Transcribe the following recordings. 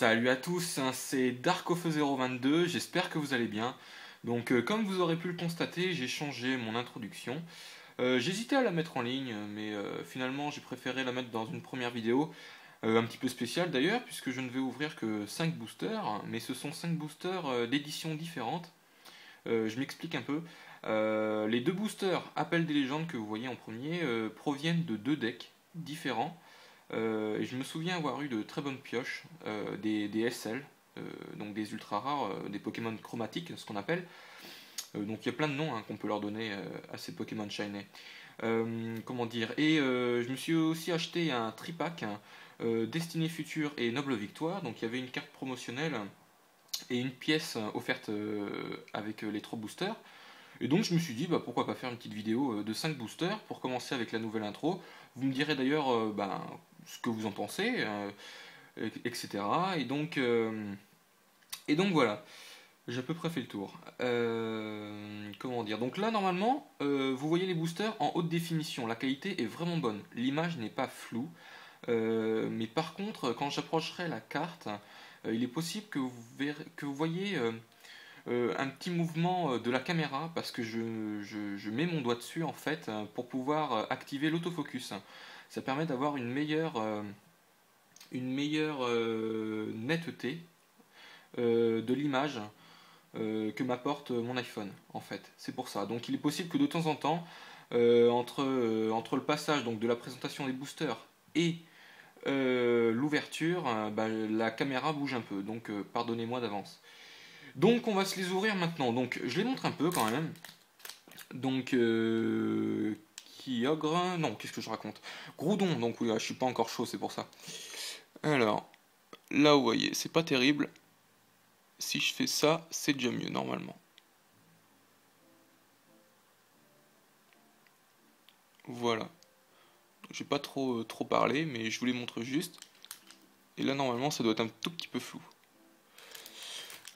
Salut à tous, hein, c'est Darkofeu022, j'espère que vous allez bien. Donc comme vous aurez pu le constater, j'ai changé mon introduction. J'hésitais à la mettre en ligne, mais finalement j'ai préféré la mettre dans une première vidéo, un petit peu spéciale d'ailleurs, puisque je ne vais ouvrir que 5 boosters, mais ce sont 5 boosters d'éditions différentes. Je m'explique un peu. Les deux boosters Appel des légendes que vous voyez en premier proviennent de deux decks différents. Et je me souviens avoir eu de très bonnes pioches, des SL, donc des ultra rares, des Pokémon chromatiques, ce qu'on appelle. Donc il y a plein de noms hein, qu'on peut leur donner à ces Pokémon Shiny. Comment dire. Et je me suis aussi acheté un tripack, hein, Destinée Future et Noble Victoire. Donc il y avait une carte promotionnelle et une pièce offerte avec les 3 boosters. Et donc je me suis dit bah, pourquoi pas faire une petite vidéo de 5 boosters pour commencer avec la nouvelle intro. Vous me direz d'ailleurs ce que vous en pensez, etc. Et donc voilà, j'ai à peu près fait le tour. Comment dire. Donc là normalement, vous voyez les boosters en haute définition. La qualité est vraiment bonne. L'image n'est pas floue. Mais par contre, quand j'approcherai la carte, il est possible que vous voyez un petit mouvement de la caméra parce que je mets mon doigt dessus en fait pour pouvoir activer l'autofocus. Ça permet d'avoir une meilleure netteté de l'image que m'apporte mon iPhone en fait. C'est pour ça. Donc il est possible que de temps en temps, entre le passage donc, de la présentation des boosters et l'ouverture, la caméra bouge un peu. Donc pardonnez-moi d'avance. Donc on va se les ouvrir maintenant. Donc je les montre un peu quand même. Donc Kyogre, non, qu'est-ce que je raconte? Groudon, donc oui, je suis pas encore chaud, c'est pour ça. Alors, là vous voyez, c'est pas terrible. Si je fais ça, c'est déjà mieux normalement. Voilà. J'ai pas trop parlé, mais je vous les montre juste. Et là normalement ça doit être un tout petit peu flou.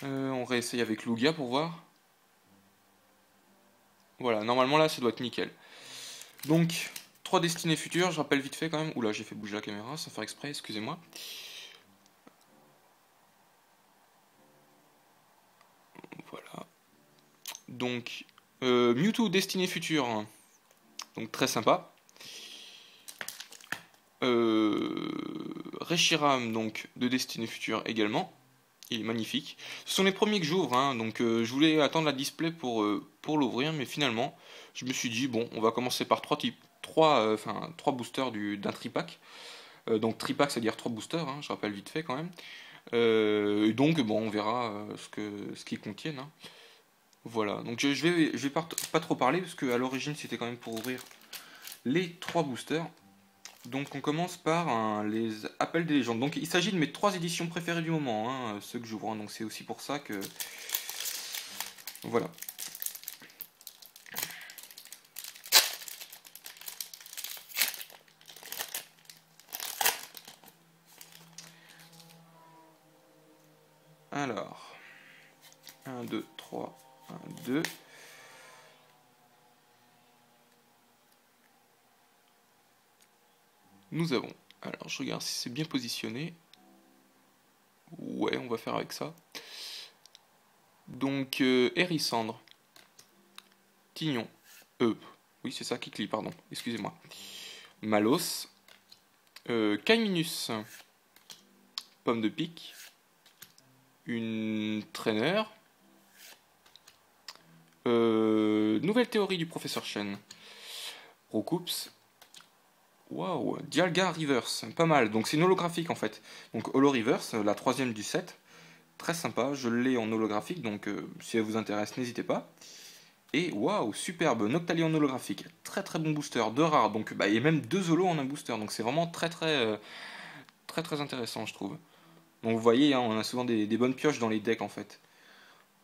On réessaye avec Lugia pour voir. Voilà, normalement là ça doit être nickel. Donc, 3 destinées futures, je rappelle vite fait quand même. Oula, j'ai fait bouger la caméra sans faire exprès, excusez-moi. Voilà. Donc, Mewtwo Destinée Future, donc très sympa. Reshiram, donc de Destinée Future également. Il est magnifique. Ce sont les premiers que j'ouvre, hein, donc je voulais attendre la display pour l'ouvrir, mais finalement, je me suis dit, bon, on va commencer par 3 boosters d'un tripack. Donc tripack, c'est-à-dire 3 boosters, hein, je rappelle vite fait quand même. Et donc, bon, on verra ce qu'ils contiennent, hein. Voilà, donc je vais pas trop parler, parce qu'à l'origine, c'était quand même pour ouvrir les 3 boosters. Donc on commence par les appels des légendes. Donc il s'agit de mes 3 éditions préférées du moment, hein, ceux que j'ouvre, hein, donc c'est aussi pour ça que... Voilà. Alors, 1, 2, 3, 1, 2. Nous avons, alors je regarde si c'est bien positionné. Ouais, on va faire avec ça. Donc, Hérissandre, Tignon, oui c'est ça, Kikli, pardon, excusez-moi. Malos, Kaiminus, Pomme de pique, une Trainer, nouvelle théorie du professeur Chen, Roucoups, waouh, Dialga Reverse, pas mal, donc c'est une holographique en fait. Donc Holo Reverse, la 3ème du set, très sympa, je l'ai en holographique, donc si elle vous intéresse, n'hésitez pas. Et waouh, superbe, Noctalion holographique, très très bon booster, 2 rares, donc il y a même 2 holos en un booster, donc c'est vraiment très intéressant je trouve. Donc vous voyez, hein, on a souvent des bonnes pioches dans les decks en fait.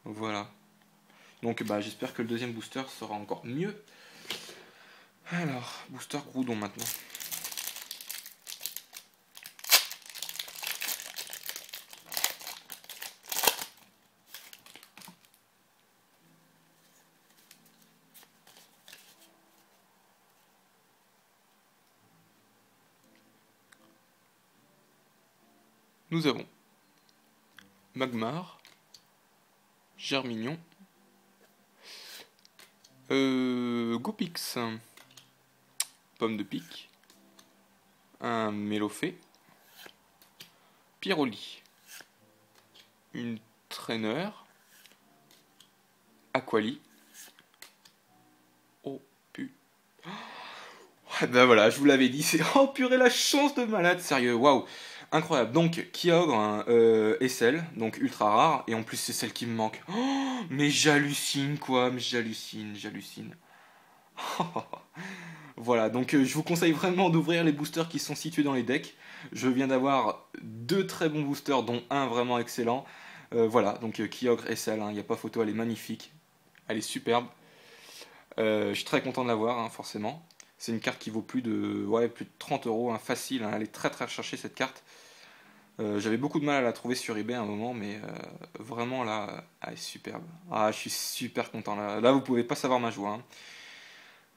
Voilà. Donc j'espère que le deuxième booster sera encore mieux. Alors, booster Groudon maintenant. Nous avons Magmar, Germignon, Goupix, Pomme de pique, un Mélofée, Pyroli, une Traîneur, Aquali. Oh putain. Ben voilà, je vous l'avais dit, c'est oh purée la chance de malade, sérieux, waouh, incroyable. Donc Kyogre, hein, SL, donc ultra rare, et en plus c'est celle qui me manque. Oh, mais j'hallucine quoi, mais j'hallucine. Voilà, donc je vous conseille vraiment d'ouvrir les boosters qui sont situés dans les decks. Je viens d'avoir deux très bons boosters, dont un vraiment excellent. Voilà, donc Kyogre SL, il n'y a pas photo, elle est magnifique, elle est superbe. Je suis très content de l'avoir, hein, forcément. C'est une carte qui vaut plus de 30 euros, hein, facile, hein, elle est très très recherchée cette carte. J'avais beaucoup de mal à la trouver sur eBay à un moment, mais vraiment là, elle est superbe. Ah, je suis super content là. Là, vous pouvez pas savoir ma joie, hein.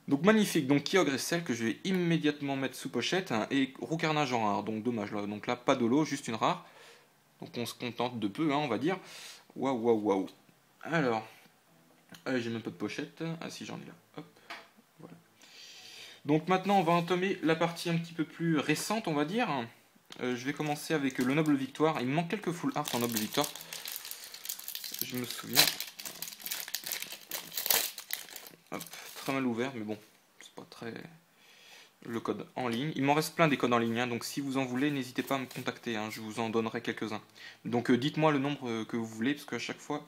Donc magnifique, donc Kyogre et celle que je vais immédiatement mettre sous pochette, hein, et Roucarnage en rare, donc dommage là. Donc là, pas d'holo, juste une rare. Donc on se contente de peu, hein, on va dire. Waouh, waouh, waouh. Alors, j'ai même pas de pochette. Ah si, j'en ai là. Hop, voilà. Donc maintenant, on va entamer la partie un petit peu plus récente, on va dire. Je vais commencer avec le Noble Victoire. Il me manque quelques full art en Noble Victoire. Je me souviens. Hop, très mal ouvert, mais bon, c'est pas très... Le code en ligne. Il m'en reste plein des codes en ligne, hein, donc si vous en voulez, n'hésitez pas à me contacter, hein, je vous en donnerai quelques-uns. Donc dites-moi le nombre que vous voulez, parce qu'à chaque fois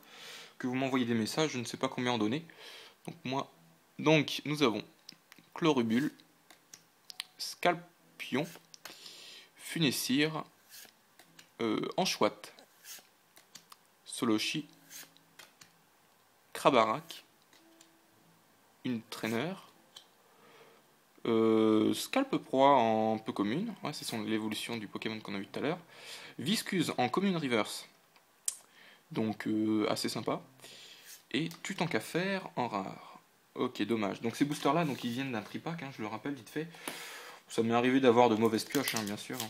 que vous m'envoyez des messages, je ne sais pas combien en donner. Donc moi, donc nous avons Chlorubule, Scalpion, Funessire, Anchouette, Solochi, Krabarak, une Traîneur, Scalp Proie en peu commune, ouais, c'est l'évolution du Pokémon qu'on a vu tout à l'heure. Viscuse en commune reverse, donc assez sympa. Et Tutankafer en rare. Ok, dommage. Donc ces boosters là, donc ils viennent d'un tripack, hein, je le rappelle vite fait. Ça m'est arrivé d'avoir de mauvaises pioches, hein, bien sûr, hein.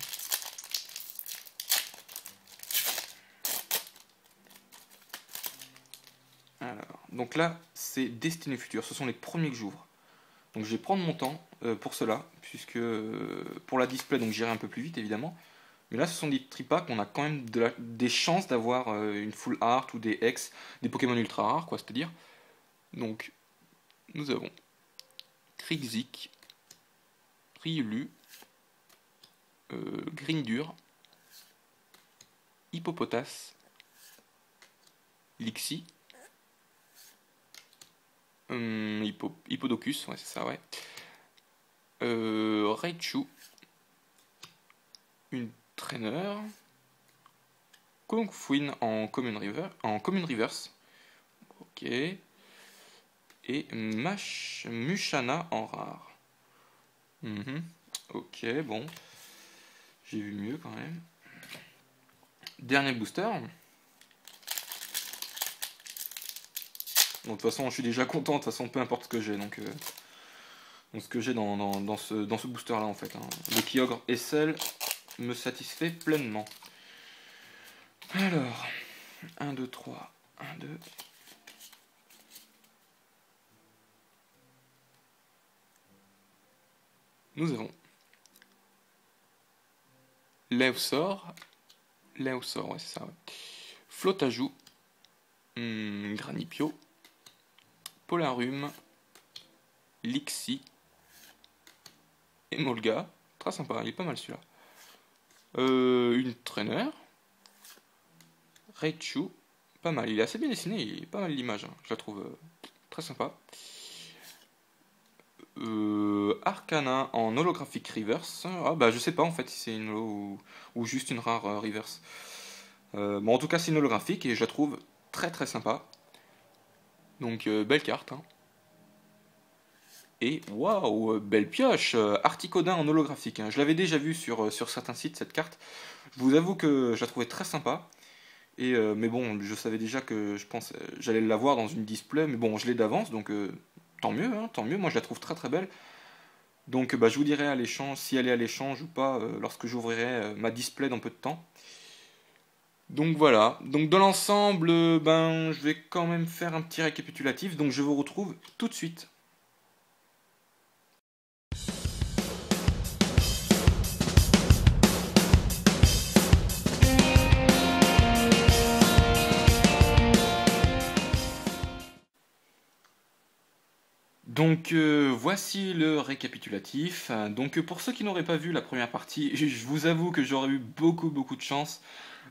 Alors, donc là, c'est Destinée Future. Ce sont les premiers que j'ouvre. Donc je vais prendre mon temps pour cela, puisque pour la display, donc j'irai un peu plus vite évidemment. Mais là, ce sont des tripacks, on a quand même des chances d'avoir une full art ou des X, des Pokémon ultra rares, quoi, c'est-à-dire. Donc, nous avons Krixik, Riolu, Grindur, Hippopotas, Lixie, Hippodocus, ouais, c'est ça, ouais. Raichu, une Traîneur, Kongfuin en Common Reverse, ok, et Mushana en rare. Ok, bon, j'ai vu mieux quand même. Dernier booster. Bon, de toute façon, je suis déjà content, de toute façon, peu importe ce que j'ai, donc ce que j'ai dans ce booster là en fait, hein. Le Kyogre SL me satisfait pleinement. Alors, 1, 2, 3, 1, 2. Nous avons Léosaur, ouais, c'est ça, ouais. Flotajou, Granipio, Polarum, Lixie, Emolga, très sympa, il est pas mal celui-là. Une Traîneur, Raichu, pas mal, il est assez bien dessiné, il est pas mal l'image, hein, je la trouve très sympa. Arcana en holographique reverse. Ah bah je sais pas en fait si c'est une holo ou juste une rare reverse. Bon en tout cas c'est une holographique et je la trouve très très sympa. Donc belle carte, hein. Et waouh, belle pioche, Articodin en holographique, hein. Je l'avais déjà vu sur certains sites cette carte. Je vous avoue que je la trouvais très sympa. Et mais bon, je savais déjà que je pense j'allais l'avoir dans une display, mais bon, je l'ai d'avance, donc tant mieux, hein, tant mieux. Moi, je la trouve très très belle. Donc, bah, je vous dirai à l'échange si elle est à l'échange ou pas lorsque j'ouvrirai ma display dans peu de temps. Donc voilà, donc dans l'ensemble, ben, je vais quand même faire un petit récapitulatif, donc je vous retrouve tout de suite. Donc voici le récapitulatif. Donc pour ceux qui n'auraient pas vu la première partie, je vous avoue que j'aurais eu beaucoup de chance.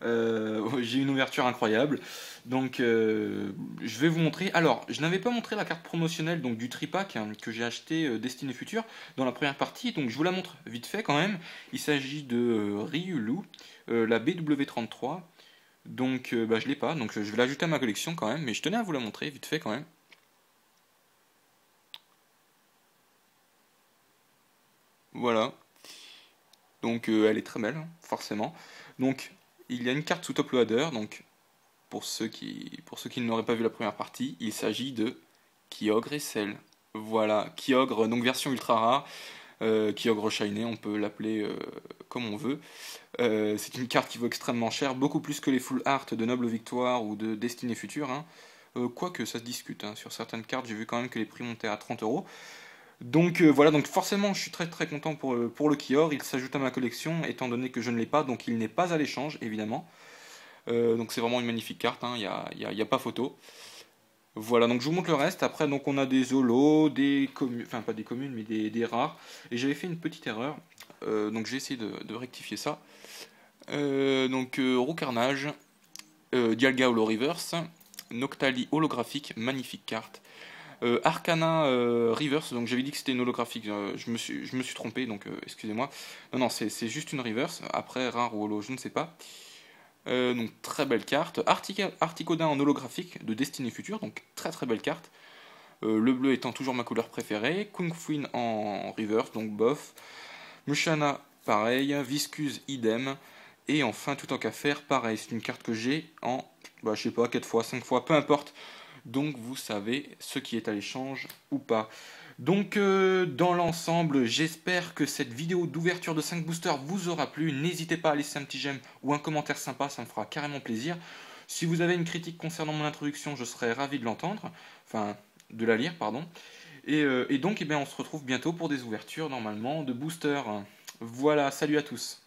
J'ai une ouverture incroyable. Donc je vais vous montrer. Alors, je n'avais pas montré la carte promotionnelle donc du tripack que j'ai acheté Destinée Future dans la première partie. Donc je vous la montre vite fait quand même. Il s'agit de Ryulu, la BW33. Donc bah, je l'ai pas, donc je vais l'ajouter à ma collection quand même. Mais je tenais à vous la montrer vite fait quand même. Voilà. Donc elle est très belle, hein, forcément. Donc il y a une carte sous top loader, donc pour ceux qui n'auraient pas vu la première partie, il s'agit de Kyogre et Cell. Voilà, Kyogre, donc version ultra rare, Kyogre Shiny, on peut l'appeler comme on veut. C'est une carte qui vaut extrêmement cher, beaucoup plus que les full art de Noble Victoire ou de Destinée Future, hein. Quoique ça se discute, hein. Sur certaines cartes, j'ai vu quand même que les prix montaient à 30 euros. Donc voilà, donc forcément je suis très content pour le Kior, il s'ajoute à ma collection étant donné que je ne l'ai pas, donc il n'est pas à l'échange évidemment. Donc c'est vraiment une magnifique carte, hein, y a pas photo. Voilà, donc je vous montre le reste, après donc on a des holos, des communes, enfin pas des communes mais des rares, et j'avais fait une petite erreur, donc j'ai essayé de rectifier ça. Donc Roux Carnage, Dialga Holo Reverse, Noctali holographique, magnifique carte. Arcana Reverse, donc j'avais dit que c'était une holographique, je me suis trompé, donc excusez-moi. Non, non, c'est juste une Reverse, après rare ou holo, je ne sais pas. Donc très belle carte. Articodin en holographique de Destinée Future, donc très belle carte. Le bleu étant toujours ma couleur préférée. Kung Fuin en Reverse, donc bof. Mushana, pareil. Viscuse, idem. Et enfin, tout en qu'à faire, pareil. C'est une carte que j'ai en, bah, je sais pas, 4 fois, 5 fois, peu importe. Donc vous savez ce qui est à l'échange ou pas. Donc dans l'ensemble, j'espère que cette vidéo d'ouverture de 5 boosters vous aura plu. N'hésitez pas à laisser un petit j'aime ou un commentaire sympa, ça me fera carrément plaisir. Si vous avez une critique concernant mon introduction, je serais ravi de l'entendre. Enfin, de la lire, pardon. Et donc, eh bien, on se retrouve bientôt pour des ouvertures, normalement, de boosters. Voilà, salut à tous.